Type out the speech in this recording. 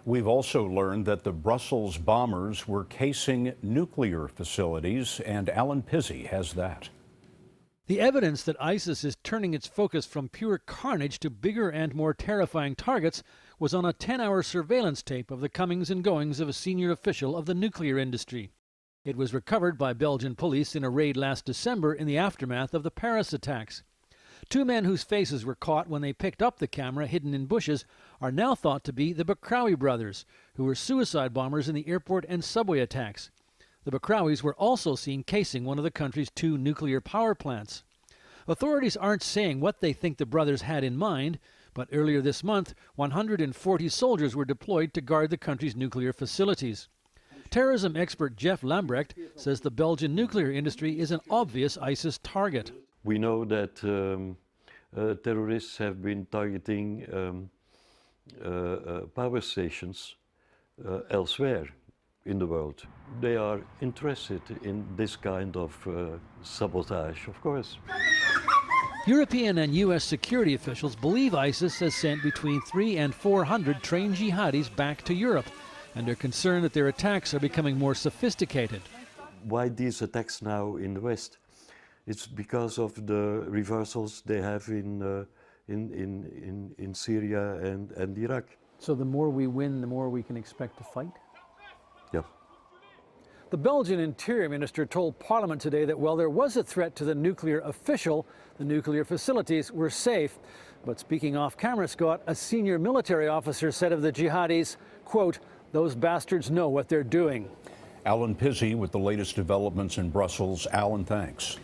We've also learned that the Brussels bombers were casing nuclear facilities, and Alan Pizzey has that. The evidence that ISIS is turning its focus from pure carnage to bigger and more terrifying targets was on a 10-hour surveillance tape of the comings and goings of a senior official of the nuclear industry. It was recovered by Belgian police in a raid last December in the aftermath of the Paris attacks. Two men whose faces were caught when they picked up the camera hidden in bushes are now thought to be the Bakrawi brothers, who were suicide bombers in the airport and subway attacks. The Bakrawis were also seen casing one of the country's 2 nuclear power plants. Authorities aren't saying what they think the brothers had in mind, but earlier this month, 140 soldiers were deployed to guard the country's nuclear facilities. Terrorism expert Jeff Lambrecht says the Belgian nuclear industry is an obvious ISIS target. We know that terrorists have been targeting power stations elsewhere in the world. They are interested in this kind of sabotage, of course. European and U.S. security officials believe ISIS has sent between 300 and 400 trained jihadis back to Europe, and are concerned that their attacks are becoming more sophisticated. Why these attacks now in the West? It's because of the reversals they have in Syria and Iraq. So the more we win, the more we can expect to fight? Yeah. The Belgian Interior Minister told Parliament today that while there was a threat to the nuclear official, the nuclear facilities were safe. But speaking off camera, Scott, a senior military officer said of the jihadis, quote, "Those bastards know what they're doing." Alan Pizzey with the latest developments in Brussels. Alan, thanks.